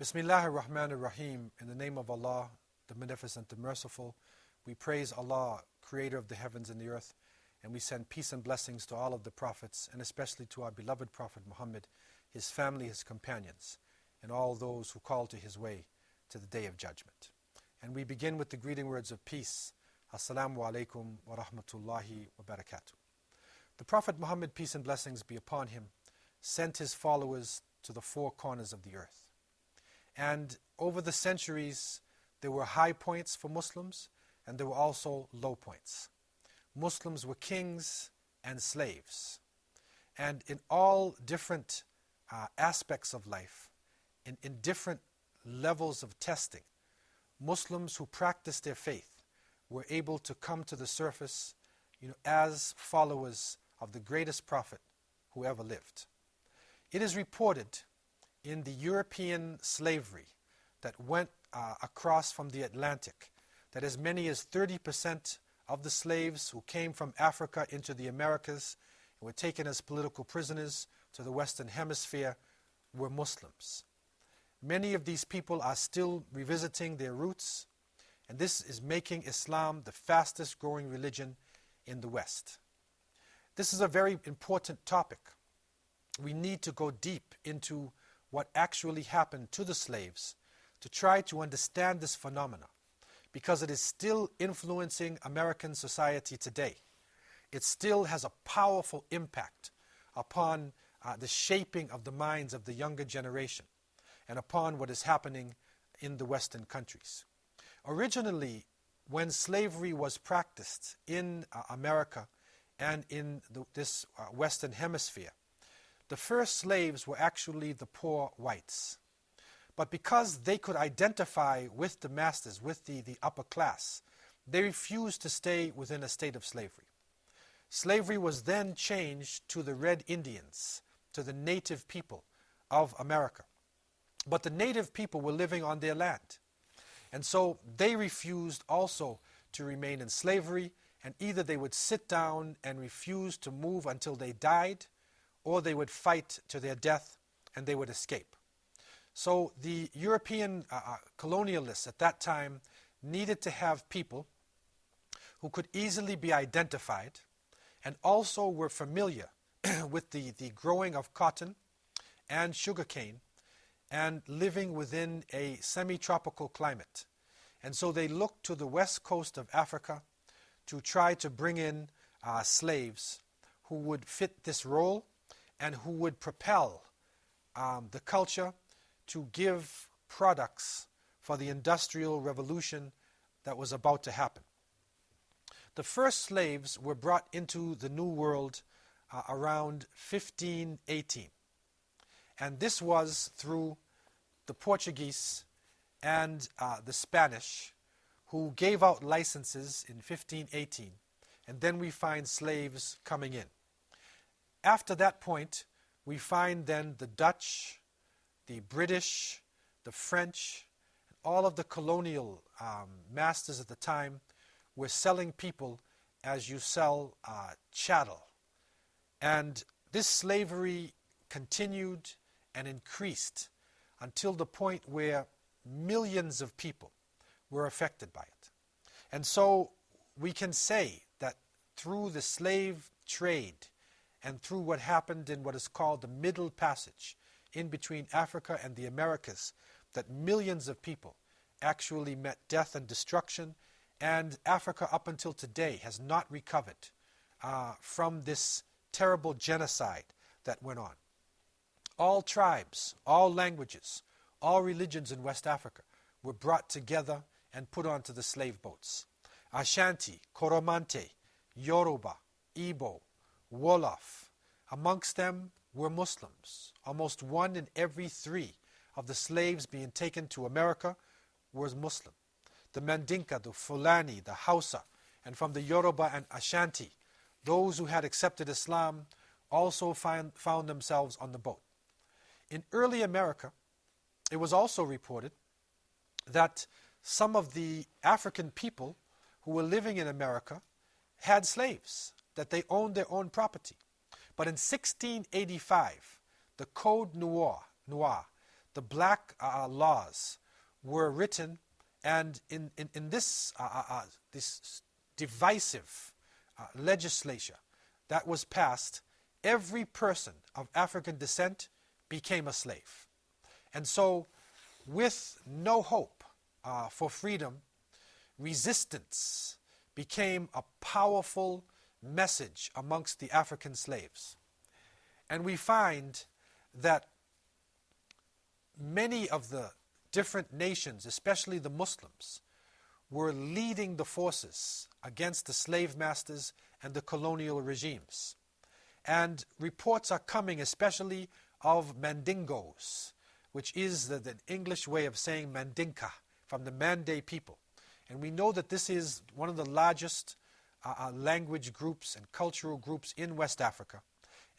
Bismillah ar-Rahman ar-Rahim. In the name of Allah, the Beneficent, the Merciful, we praise Allah, Creator of the heavens and the earth, and we send peace and blessings to all of the prophets, and especially to our beloved Prophet Muhammad, his family, his companions, and all those who call to his way to the Day of Judgment. And we begin with the greeting words of peace. Assalamu alaikum wa rahmatullahi wa barakatuh. The Prophet Muhammad, peace and blessings be upon him, sent his followers to the four corners of the earth. And over the centuries, there were high points for Muslims, and there were also low points. Muslims were kings and slaves. And in all different aspects of life, in different levels of testing, Muslims who practiced their faith were able to come to the surface, as followers of the greatest prophet who ever lived. It is reported in the European slavery that went across from the Atlantic that as many as 30% of the slaves who came from Africa into the Americas and were taken as political prisoners to the Western Hemisphere were Muslims. Many of these people are still revisiting their roots, and this is making Islam the fastest growing religion in the West. This is a very important topic. We need to go deep into what actually happened to the slaves to try to understand this phenomena, because it is still influencing American society today. It still has a powerful impact upon the shaping of the minds of the younger generation and upon what is happening in the Western countries. Originally, when slavery was practiced in America and in this Western Hemisphere, the first slaves were actually the poor whites. But because they could identify with the masters, with the upper class, they refused to stay within a state of slavery. Slavery was then changed to the Red Indians, to the native people of America. But the native people were living on their land. And so they refused also to remain in slavery, and either they would sit down and refuse to move until they died, or they would fight to their death and they would escape. So the European colonialists at that time needed to have people who could easily be identified and also were familiar with the growing of cotton and sugarcane and living within a semi-tropical climate. And so they looked to the west coast of Africa to try to bring in slaves who would fit this role and who would propel the culture to give products for the industrial revolution that was about to happen. The first slaves were brought into the New World around 1518. And this was through the Portuguese and the Spanish, who gave out licenses in 1518. And then we find slaves coming in. After that point, we find then the Dutch, the British, the French, and all of the colonial masters at the time were selling people as you sell chattel. And this slavery continued and increased until the point where millions of people were affected by it. And so we can say that through the slave trade and through what happened in what is called the Middle Passage in between Africa and the Americas, that millions of people actually met death and destruction, and Africa up until today has not recovered from this terrible genocide that went on. All tribes, all languages, all religions in West Africa were brought together and put onto the slave boats. Ashanti, Koromante, Yoruba, Igbo, Wolof. Amongst them were Muslims. Almost 1 in every 3 of the slaves being taken to America was Muslim. The Mandinka, the Fulani, the Hausa, and from the Yoruba and Ashanti, those who had accepted Islam also found themselves on the boat. In early America, it was also reported that some of the African people who were living in America had slaves, that they owned their own property. But in 1685, the Code Noir, the black laws were written, and in this this divisive legislature that was passed, every person of African descent became a slave. And so, with no hope for freedom, resistance became a powerful message amongst the African slaves. And we find that many of the different nations, especially the Muslims, were leading the forces against the slave masters and the colonial regimes. And reports are coming especially of Mandingos, which is the English way of saying Mandinka, from the Mande people. And we know that this is one of the largest language groups and cultural groups in West Africa.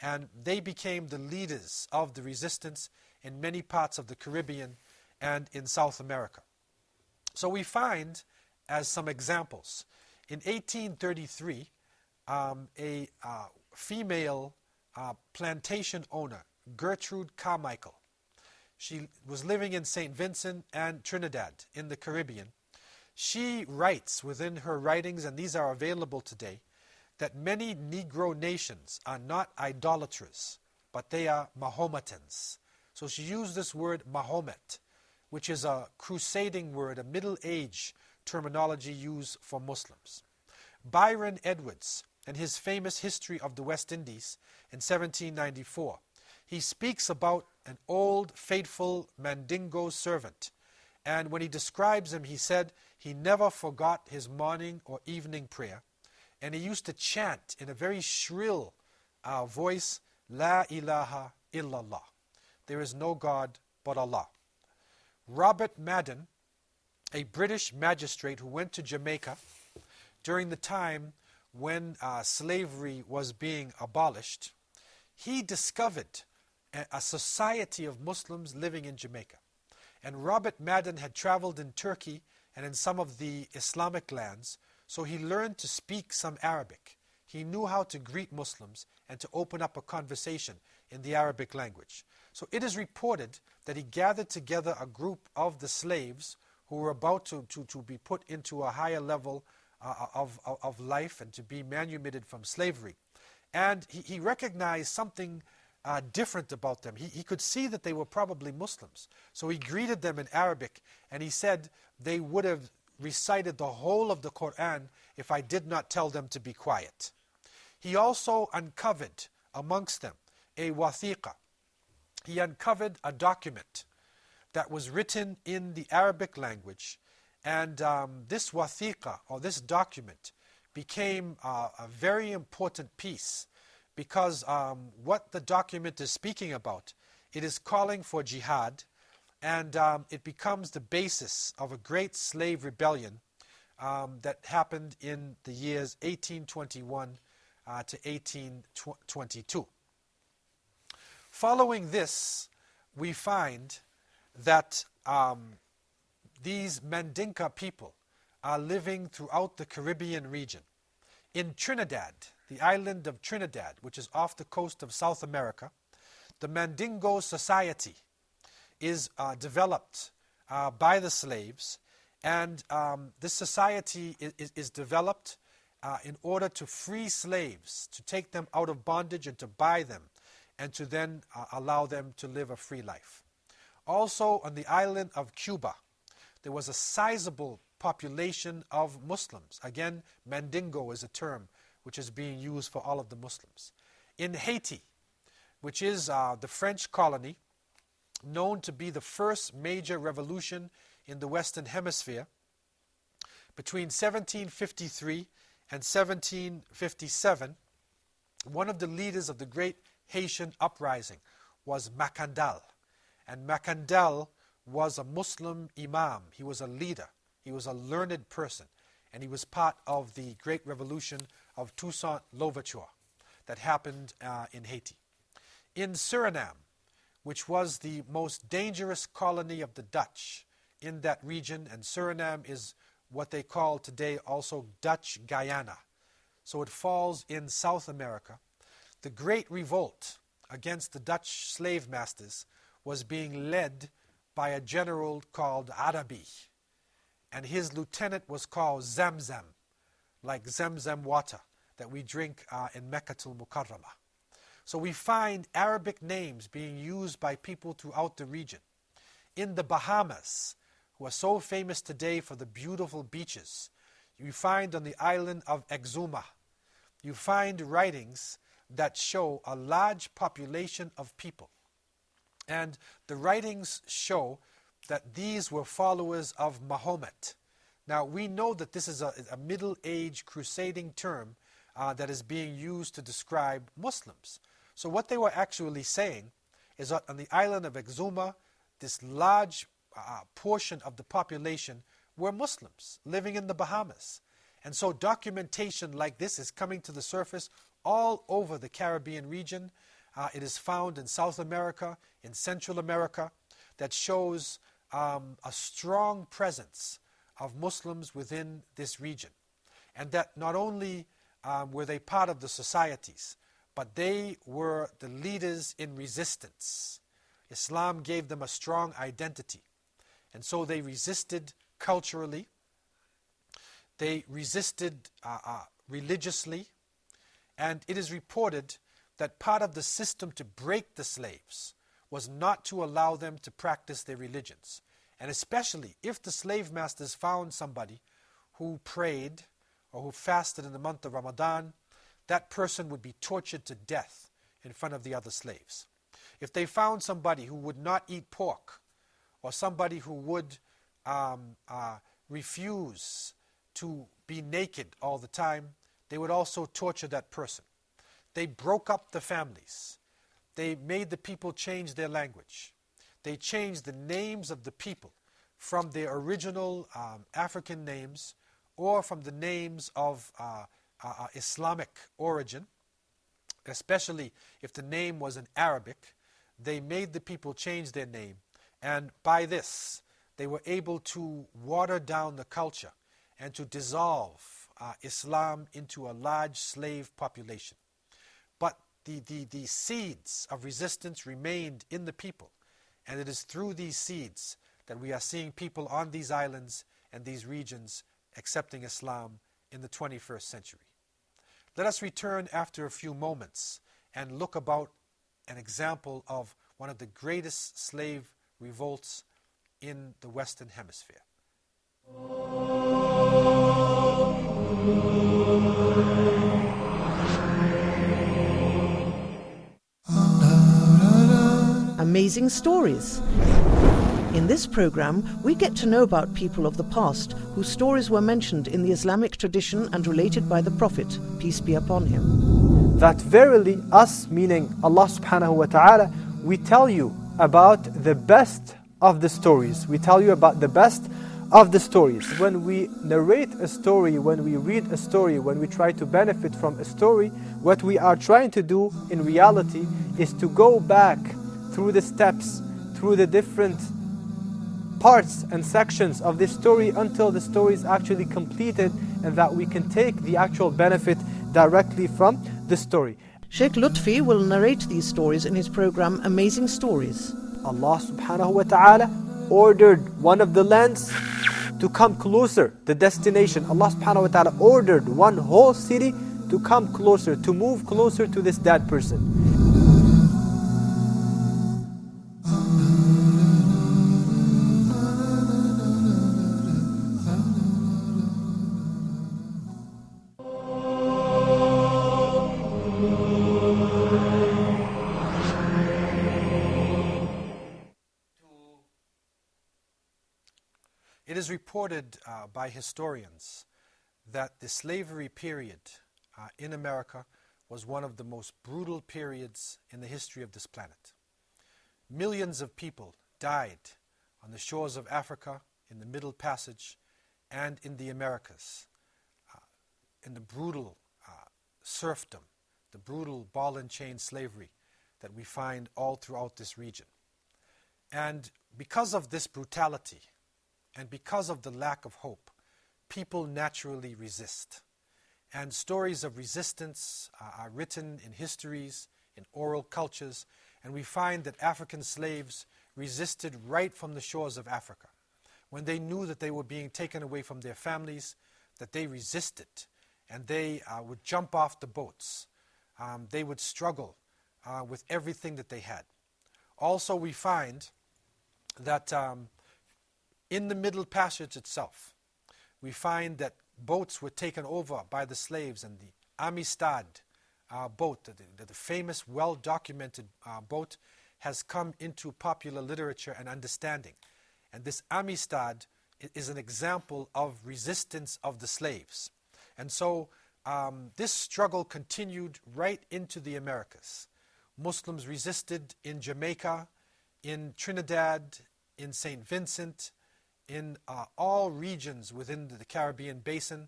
And they became the leaders of the resistance in many parts of the Caribbean and in South America. So we find, as some examples, in 1833, a female plantation owner, Gertrude Carmichael, she was living in St. Vincent and Trinidad in the Caribbean. She writes within her writings, and these are available today, that many Negro nations are not idolaters, but they are Mahometans. So she used this word Mahomet, which is a crusading word, a Middle Age terminology used for Muslims. Byron Edwards, in his famous History of the West Indies in 1794, he speaks about an old, faithful Mandingo servant. And when he describes him, he said he never forgot his morning or evening prayer. And he used to chant in a very shrill voice, La ilaha illallah. There is no God but Allah. Robert Madden, a British magistrate who went to Jamaica during the time when slavery was being abolished, he discovered a society of Muslims living in Jamaica. And Robert Madden had traveled in Turkey and in some of the Islamic lands, so he learned to speak some Arabic. He knew how to greet Muslims and to open up a conversation in the Arabic language. So it is reported that he gathered together a group of the slaves who were about to be put into a higher level of life and to be manumitted from slavery. And he recognized something different about them. He could see that they were probably Muslims. So he greeted them in Arabic, and he said they would have recited the whole of the Quran if I did not tell them to be quiet. He also uncovered amongst them a wathiqa. He uncovered a document that was written in the Arabic language, and this wathiqa, or this document, became a very important piece, because what the document is speaking about, it is calling for jihad, and it becomes the basis of a great slave rebellion that happened in the years 1821 to 1822. Following this, we find that these Mandinka people are living throughout the Caribbean region. In Trinidad, the island of Trinidad, which is off the coast of South America, the Mandingo society is developed by the slaves, and this society is developed in order to free slaves, to take them out of bondage and to buy them, and to then allow them to live a free life. Also, on the island of Cuba, there was a sizable population of Muslims. Again, Mandingo is a term which is being used for all of the Muslims. In Haiti, which is the French colony, known to be the first major revolution in the Western Hemisphere, between 1753 and 1757, one of the leaders of the great Haitian uprising was Macandal. And Macandal was a Muslim imam. He was a leader. He was a learned person. And he was part of the great revolution of Toussaint Louverture that happened in Haiti. In Suriname, which was the most dangerous colony of the Dutch in that region, and Suriname is what they call today also Dutch Guyana. So it falls in South America. The great revolt against the Dutch slave masters was being led by a general called Arabi, and his lieutenant was called Zamzam, like Zamzam water that we drink in Meccatul Mukarramah. So we find Arabic names being used by people throughout the region. In the Bahamas, who are so famous today for the beautiful beaches, you find on the island of Exuma, you find writings that show a large population of people. And the writings show that these were followers of Mahomet. Now, we know that this is a middle-age crusading term that is being used to describe Muslims. So what they were actually saying is that on the island of Exuma, this large portion of the population were Muslims living in the Bahamas. And so documentation like this is coming to the surface all over the Caribbean region. It is found in South America, in Central America, that shows a strong presence of Muslims within this region. And that not only were they part of the societies, but they were the leaders in resistance. Islam gave them a strong identity. And so they resisted culturally, they resisted religiously, and it is reported that part of the system to break the slaves was not to allow them to practice their religions. And especially if the slave masters found somebody who prayed or who fasted in the month of Ramadan, that person would be tortured to death in front of the other slaves. If they found somebody who would not eat pork, or somebody who would refuse to be naked all the time, they would also torture that person. They broke up the families. They made the people change their language. They changed the names of the people from their original African names or from the names of Islamic origin, especially if the name was in Arabic. They made the people change their name, and by this they were able to water down the culture and to dissolve Islam into a large slave population. But the seeds of resistance remained in the people, and it is through these seeds that we are seeing people on these islands and these regions accepting Islam in the 21st century. Let us return after a few moments and look about an example of one of the greatest slave revolts in the Western Hemisphere. Amazing stories. In this program, we get to know about people of the past whose stories were mentioned in the Islamic tradition and related by the Prophet, peace be upon him. That verily us, meaning Allah subhanahu wa ta'ala, we tell you about the best of the stories. We tell you about the best of the stories. When we narrate a story, when we read a story, when we try to benefit from a story, what we are trying to do in reality is to go back through the steps, through the different parts and sections of this story until the story is actually completed, and that we can take the actual benefit directly from the story. Sheikh Lutfi will narrate these stories in his program Amazing Stories. Allah subhanahu wa ta'ala ordered one of the lands to come closer, the destination. Allah subhanahu wa ta'ala ordered one whole city to come closer, to move closer to this dead person. It is reported by historians that the slavery period in America was one of the most brutal periods in the history of this planet. Millions of people died on the shores of Africa, in the Middle Passage, and in the Americas, in the brutal serfdom, the brutal ball and chain slavery that we find all throughout this region. And because of this brutality, and because of the lack of hope, people naturally resist. And stories of resistance are written in histories, in oral cultures, and we find that African slaves resisted right from the shores of Africa. When they knew that they were being taken away from their families, that they resisted, and they would jump off the boats. They would struggle with everything that they had. Also, we find that in the Middle Passage itself, we find that boats were taken over by the slaves, and the Amistad boat, the famous, well-documented boat, has come into popular literature and understanding. And this Amistad is an example of resistance of the slaves. And so this struggle continued right into the Americas. Muslims resisted in Jamaica, in Trinidad, in St. Vincent, in all regions within the Caribbean basin,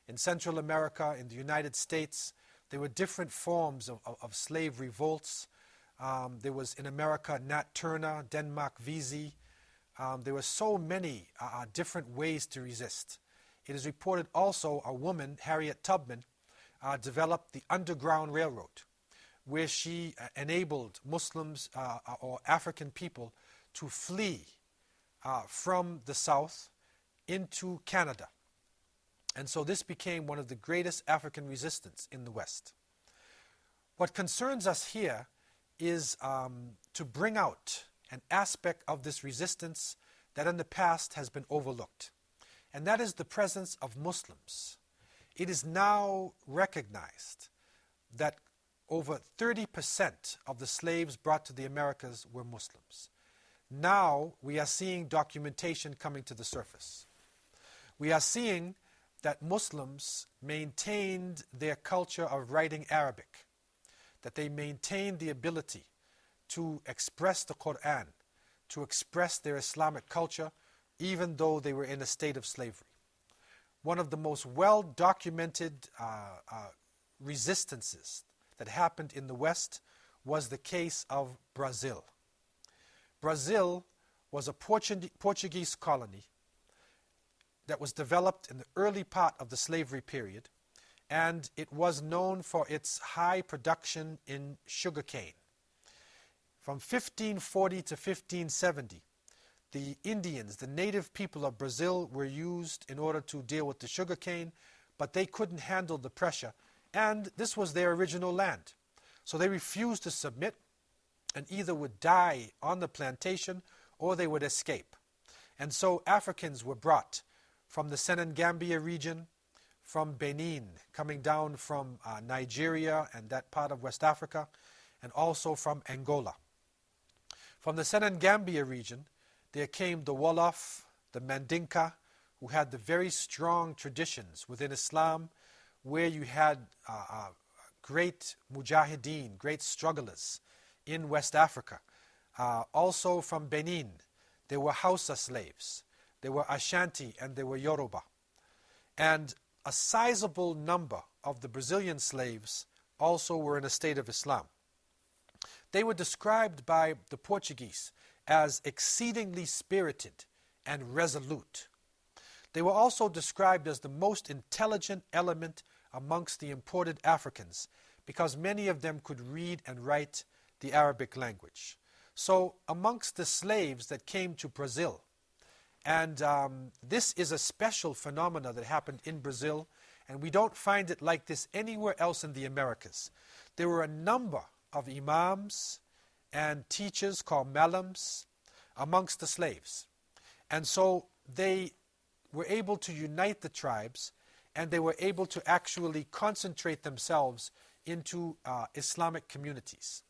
in Central America, in the United States. There were different forms of slave revolts. There was in America Nat Turner, Denmark Vesey. There were so many different ways to resist. It is reported also a woman, Harriet Tubman, developed the Underground Railroad, where she enabled Muslims or African people to flee from the South into Canada. And so this became one of the greatest African resistance in the West. What concerns us here is to bring out an aspect of this resistance that in the past has been overlooked. And that is the presence of Muslims. It is now recognized that over 30% of the slaves brought to the Americas were Muslims. Now we are seeing documentation coming to the surface. We are seeing that Muslims maintained their culture of writing Arabic, that they maintained the ability to express the Quran, to express their Islamic culture, even though they were in a state of slavery. One of the most well-documented resistances that happened in the West was the case of Brazil. Brazil was a Portuguese colony that was developed in the early part of the slavery period, and it was known for its high production in sugarcane. From 1540 to 1570, the Indians, the native people of Brazil, were used in order to deal with the sugarcane, but they couldn't handle the pressure, and this was their original land. So they refused to submit and either would die on the plantation or they would escape. And so Africans were brought from the Senegambia region, from Benin, coming down from Nigeria and that part of West Africa, and also from Angola. From the Senegambia region, there came the Wolof, the Mandinka, who had the very strong traditions within Islam, where you had great mujahideen, great strugglers in West Africa. Also from Benin, there were Hausa slaves, there were Ashanti, and there were Yoruba. And a sizable number of the Brazilian slaves also were in a state of Islam. They were described by the Portuguese as exceedingly spirited and resolute. They were also described as the most intelligent element amongst the imported Africans, because many of them could read and write the Arabic language. So amongst the slaves that came to Brazil, and this is a special phenomena that happened in Brazil, and we don't find it like this anywhere else in the Americas. There were a number of imams and teachers called malams amongst the slaves. And so they were able to unite the tribes, and they were able to actually concentrate themselves into Islamic communities.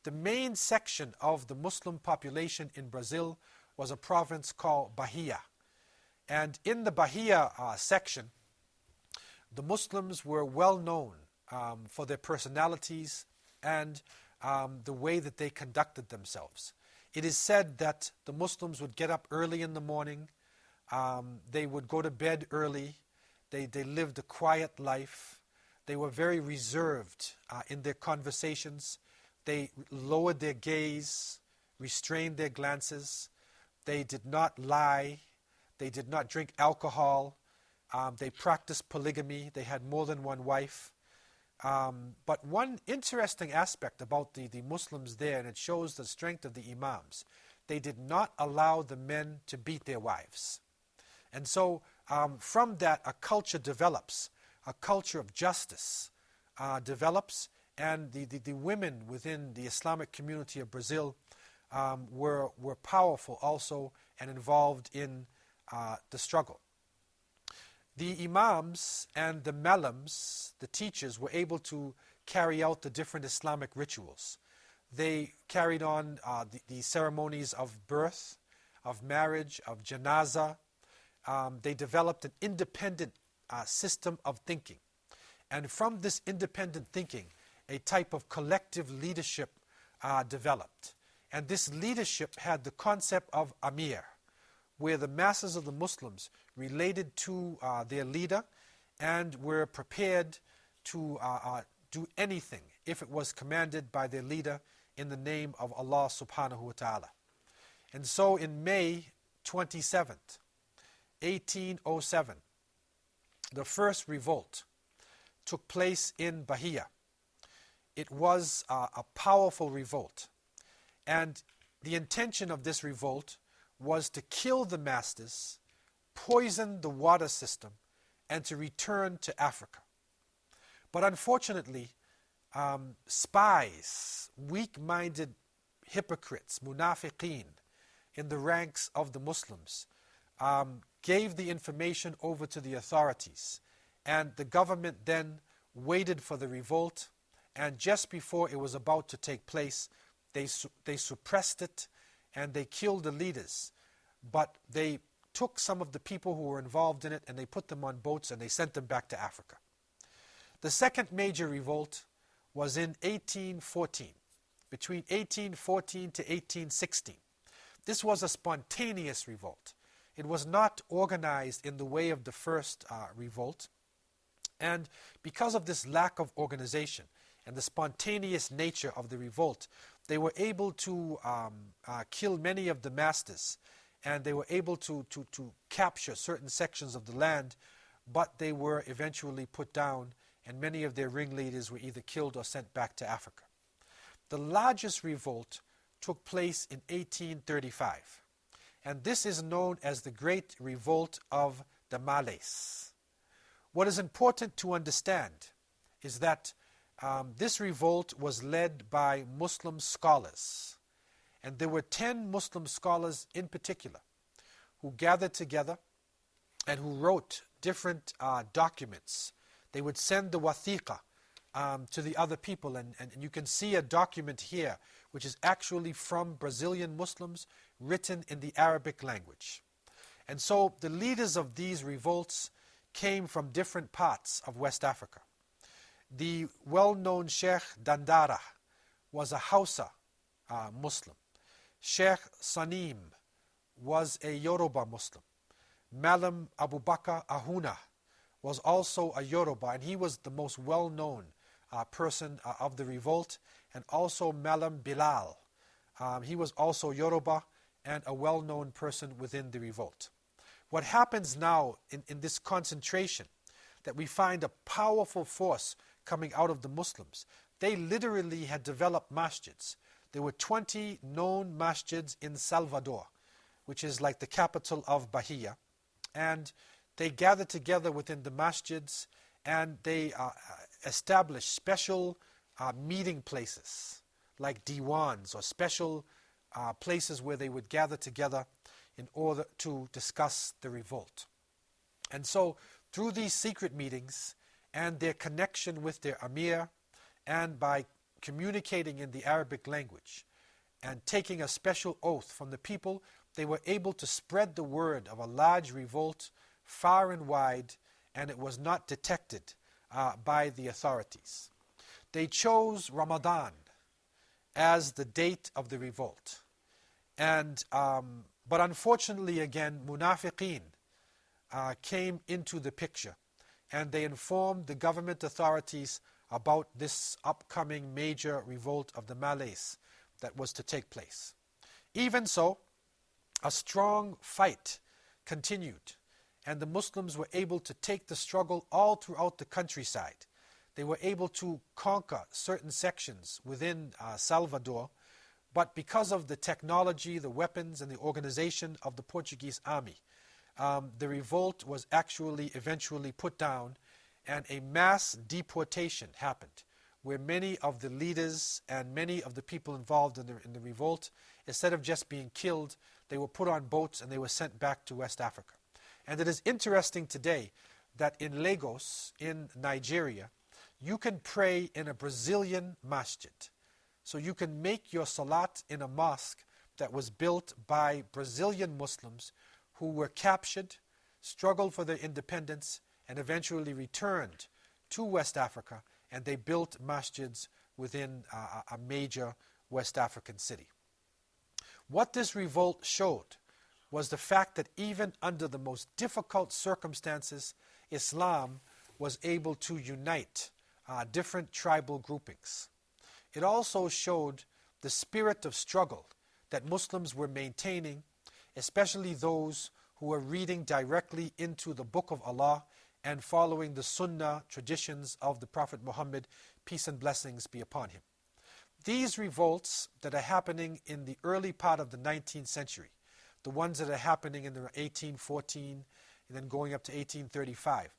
The main section of the Muslim population in Brazil was a province called Bahia. And in the Bahia section, the Muslims were well known for their personalities and the way that they conducted themselves. It is said that the Muslims would get up early in the morning, they would go to bed early, they lived a quiet life, they were very reserved in their conversations, they lowered their gaze, restrained their glances, they did not lie, they did not drink alcohol, they practiced polygamy, they had more than one wife. But one interesting aspect about the Muslims there, and it shows the strength of the imams, they did not allow the men to beat their wives. And so from that, a culture develops, a culture of justice develops, and the women within the Islamic community of Brazil were powerful also and involved in the struggle. The imams and the malams, the teachers, were able to carry out the different Islamic rituals. They carried on the ceremonies of birth, of marriage, of janazah. They developed an independent system of thinking. And from this independent thinking, a type of collective leadership developed. And this leadership had the concept of Amir, where the masses of the Muslims related to their leader and were prepared to do anything if it was commanded by their leader in the name of Allah subhanahu wa ta'ala. And so in May 27th, 1807, the first revolt took place in Bahia. It was a powerful revolt. And the intention of this revolt was to kill the masters, poison the water system, and to return to Africa. But unfortunately, spies, weak-minded hypocrites, munafiqeen, in the ranks of the Muslims, gave the information over to the authorities. And the government then waited for the revolt, and just before it was about to take place, they suppressed it and they killed the leaders. But they took some of the people who were involved in it and they put them on boats and they sent them back to Africa. The second major revolt was in 1814, between 1814 to 1816. This was a spontaneous revolt. It was not organized in the way of the first revolt. And because of this lack of organization and the spontaneous nature of the revolt, they were able to kill many of the masters, and they were able to capture certain sections of the land, but they were eventually put down, and many of their ringleaders were either killed or sent back to Africa. The largest revolt took place in 1835, and this is known as the Great Revolt of the Malays. What is important to understand is that this revolt was led by Muslim scholars, and there were 10 Muslim scholars in particular who gathered together and who wrote different documents. They would send the wathiqa to the other people, and you can see a document here which is actually from Brazilian Muslims written in the Arabic language. And so the leaders of these revolts came from different parts of West Africa. The well-known Sheikh Dandara was a Hausa Muslim. Sheikh Sanim was a Yoruba Muslim. Malam Abu Bakr Ahuna was also a Yoruba, and he was the most well-known person of the revolt, and also Malam Bilal. He was also Yoruba and a well-known person within the revolt. What happens now in this concentration, that we find a powerful force coming out of the Muslims. They literally had developed masjids. There were 20 known masjids in Salvador, which is like the capital of Bahia. And they gathered together within the masjids, and they established special meeting places, like diwans, or special places where they would gather together in order to discuss the revolt. And so, through these secret meetings and their connection with their Amir, and by communicating in the Arabic language and taking a special oath from the people, they were able to spread the word of a large revolt far and wide, and it was not detected by the authorities. They chose Ramadan as the date of the revolt. And but unfortunately, again, munafiqeen came into the picture, and they informed the government authorities about this upcoming major revolt of the Malays that was to take place. Even so, a strong fight continued, and the Muslims were able to take the struggle all throughout the countryside. They were able to conquer certain sections within Salvador, But because of the technology, the weapons, and the organization of the Portuguese army, the revolt was actually eventually put down, and a mass deportation happened, where many of the leaders and many of the people involved in the revolt, instead of just being killed, they were put on boats and they were sent back to West Africa. And it is interesting today that in Lagos, in Nigeria, you can pray in a Brazilian masjid. So you can make your salat in a mosque that was built by Brazilian Muslims who were captured, struggled for their independence, and eventually returned to West Africa, and they built masjids within a major West African city. What this revolt showed was the fact that even under the most difficult circumstances, Islam was able to unite different tribal groupings. It also showed the spirit of struggle that Muslims were maintaining, especially those who were reading directly into the Book of Allah and following the Sunnah traditions of the Prophet Muhammad, peace and blessings be upon him. These revolts that are happening in the early part of the 19th century, the ones that are happening in the 1814 and then going up to 1835,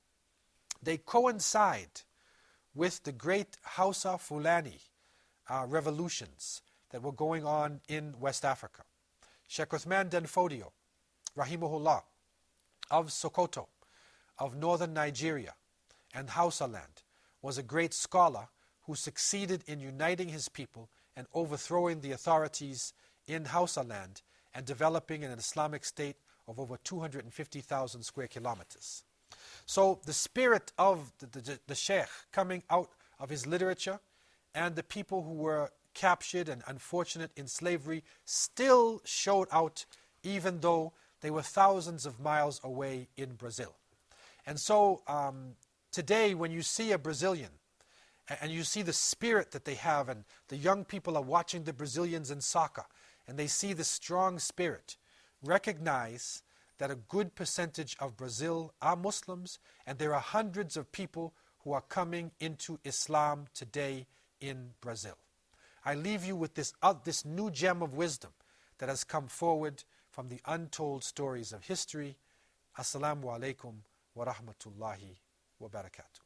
they coincide with the great Hausa Fulani revolutions that were going on in West Africa. Sheikh Uthman Den Fodio, rahimahullah, of Sokoto, of northern Nigeria and Hausa land, was a great scholar who succeeded in uniting his people and overthrowing the authorities in Hausa land and developing an Islamic state of over 250,000 square kilometers. So the spirit of the Sheikh coming out of his literature and the people who were captured and unfortunate in slavery still showed out, even though they were thousands of miles away in Brazil. And so today when you see a Brazilian and you see the spirit that they have, and the young people are watching the Brazilians in soccer and they see the strong spirit, recognize that a good percentage of Brazil are Muslims, and there are hundreds of people who are coming into Islam today in Brazil. I leave you with this new gem of wisdom that has come forward from the untold stories of history. Assalamu alaikum wa rahmatullahi wa barakatuh.